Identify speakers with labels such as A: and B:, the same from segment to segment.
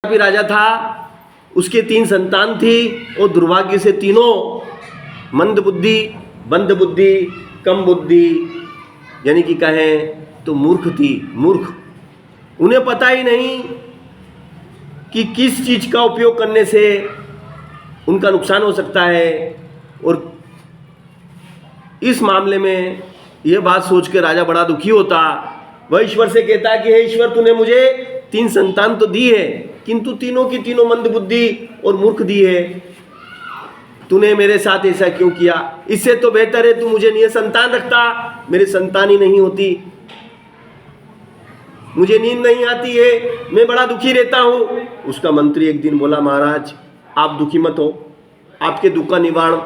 A: भी राजा था, उसके 3 संतान थी और दुर्भाग्य से तीनों मंद बुद्धि, बंद बुद्धि, कम बुद्धि, यानी कि कहें तो मूर्ख थी। मूर्ख, उन्हें पता ही नहीं कि किस चीज का उपयोग करने से उनका नुकसान हो सकता है। और इस मामले में यह बात सोच के राजा बड़ा दुखी होता। वह ईश्वर से कहता है कि हे ईश्वर, तूने मुझे 3 संतान तो दी है, किंतु तीनों की तीनों मंद बुद्धि और मूर्ख दी है। तूने मेरे साथ ऐसा क्यों किया? इससे तो बेहतर है तू मुझे नहीं संतान रखता। मेरे संतान ही नहीं होती, मुझे नींद नहीं आती है, मैं बड़ा दुखी रहता हूं। उसका मंत्री एक दिन बोला, महाराज आप दुखी मत हो, आपके दुख का निवारण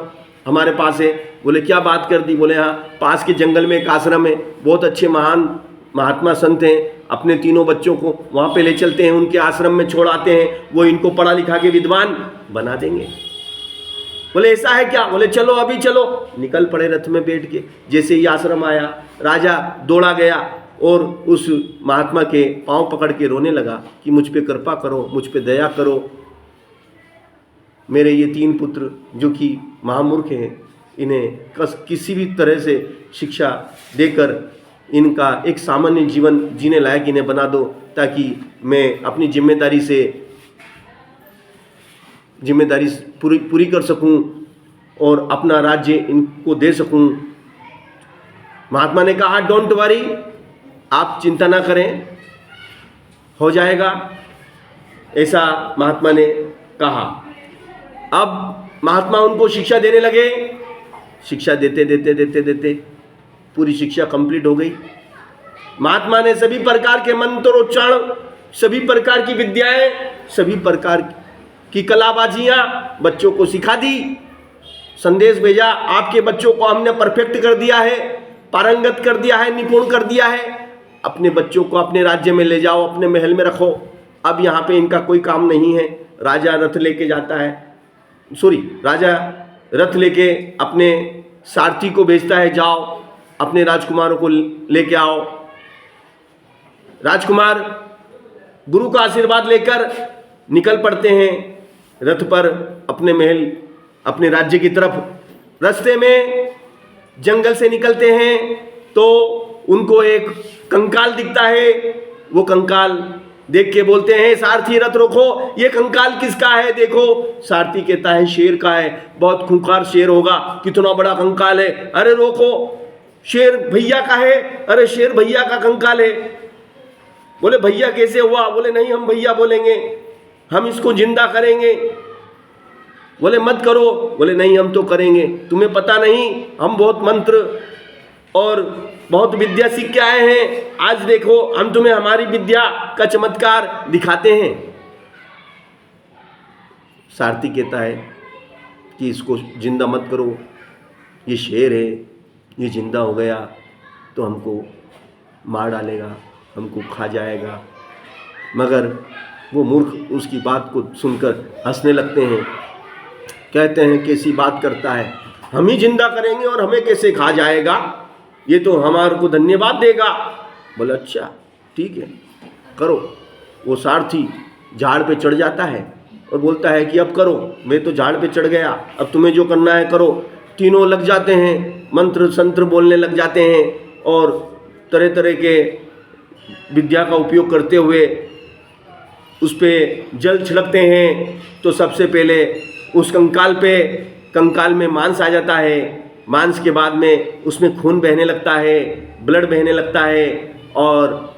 A: हमारे पास है। बोले क्या बात कर दी? बोले हाँ, पास के जंगल में एक आश्रम है, बहुत अच्छे महान महात्मा संत हैं, अपने तीनों बच्चों को वहाँ पे ले चलते हैं, उनके आश्रम में छोड़ आते हैं, वो इनको पढ़ा लिखा के विद्वान बना देंगे। बोले ऐसा है क्या? बोले चलो अभी चलो। निकल पड़े रथ में बैठ के। जैसे ही आश्रम आया, राजा दौड़ा गया और उस महात्मा के पांव पकड़ के रोने लगा कि मुझ पे कृपा करो, मुझ पे दया करो। मेरे ये 3 पुत्र जो कि महामूर्ख हैं, इन्हें किसी भी तरह से शिक्षा देकर इनका एक सामान्य जीवन जीने लायक इन्हें बना दो, ताकि मैं अपनी जिम्मेदारी पूरी कर सकूं और अपना राज्य इनको दे सकूं। महात्मा ने कहा डोंट वरी, आप चिंता ना करें, हो जाएगा, ऐसा महात्मा ने कहा। अब महात्मा उनको शिक्षा देने लगे। शिक्षा देते पूरी शिक्षा कंप्लीट हो गई। महात्मा ने सभी प्रकार के मंत्रोच्चारण, सभी प्रकार की विद्याएं, सभी प्रकार की कलाबाजियां बच्चों को सिखा दी। संदेश भेजा, आपके बच्चों को हमने परफेक्ट कर दिया है, पारंगत कर दिया है, निपुण कर दिया है। अपने बच्चों को अपने राज्य में ले जाओ, अपने महल में रखो। अब यहाँ पे इनका कोई काम नहीं है। राजा रथ लेके जाता है, राजा रथ लेके अपने सारथी को भेजता है, जाओ अपने राजकुमारों को लेके आओ। राजकुमार गुरु का आशीर्वाद लेकर निकल पड़ते हैं रथ पर अपने महल, अपने राज्य की तरफ। रास्ते में जंगल से निकलते हैं तो उनको एक कंकाल दिखता है। वो कंकाल देख के बोलते हैं, सारथी रथ रोको, ये कंकाल किसका है देखो। सारथी कहता है शेर का है, बहुत खूंखार शेर होगा, कितना बड़ा कंकाल है। अरे रोको, शेर भैया का है। अरे शेर भैया का कंकाल है। बोले भैया कैसे हुआ? बोले नहीं, हम भैया बोलेंगे, हम इसको जिंदा करेंगे। बोले मत करो। बोले नहीं, हम तो करेंगे, तुम्हें पता नहीं हम बहुत मंत्र और बहुत विद्या सीख के आए हैं। आज देखो हम तुम्हें हमारी विद्या का चमत्कार दिखाते हैं। सारथी कहता है कि इसको जिंदा मत करो, ये शेर है, ये जिंदा हो गया तो हमको मार डालेगा, हमको खा जाएगा। मगर वो मूर्ख उसकी बात को सुनकर हंसने लगते हैं, कहते हैं कैसी बात करता है, हम ही जिंदा करेंगे और हमें कैसे खा जाएगा, ये तो हमारे को धन्यवाद देगा। बोले अच्छा ठीक है, करो। वो सारथी झाड़ पे चढ़ जाता है और बोलता है कि अब करो। मैं तो झाड़ पे चढ़ गया, अब तुम्हें जो करना है करो। तीनों लग जाते हैं, मंत्र संत्र बोलने लग जाते हैं और तरह तरह के विद्या का उपयोग करते हुए उस पर जल छिड़कते हैं। तो सबसे पहले उस कंकाल में मांस आ जाता है। मांस के बाद में उसमें खून बहने लगता है, ब्लड बहने लगता है और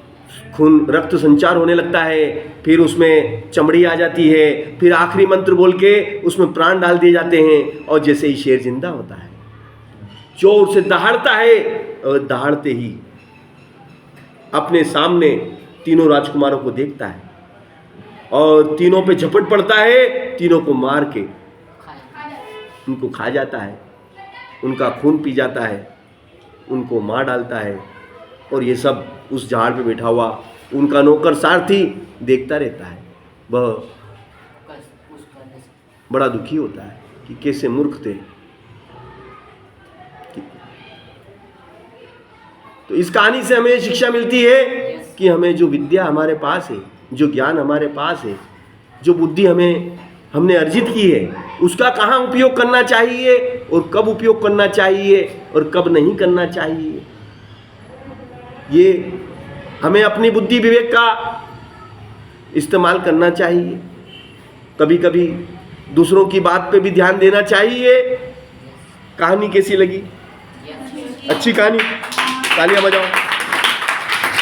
A: खून रक्त संचार होने लगता है। फिर उसमें चमड़ी आ जाती है। फिर आखिरी मंत्र बोल के उसमें प्राण डाल दिए जाते हैं और जैसे ही शेर जिंदा होता है, जोर से दहाड़ता है और दहाड़ते ही अपने सामने तीनों राजकुमारों को देखता है और तीनों पे झपट पड़ता है। तीनों को मार के उनको खा जाता है, उनका खून पी जाता है, उनको मार डालता है। और ये सब उस झाड़ पे बैठा हुआ उनका नौकर सारथी देखता रहता है। वह बड़ा दुखी होता है कि कैसे मूर्ख थे। तो इस कहानी से हमें शिक्षा मिलती है कि हमें जो विद्या हमारे पास है, जो ज्ञान हमारे पास है, जो बुद्धि हमने अर्जित की है उसका कहाँ उपयोग करना चाहिए और कब उपयोग करना चाहिए और कब नहीं करना चाहिए, ये हमें अपनी बुद्धि विवेक का इस्तेमाल करना चाहिए। कभी कभी दूसरों की बात पे भी ध्यान देना चाहिए। कहानी कैसी लगी? अच्छी कहानी, तालियां बजाओ।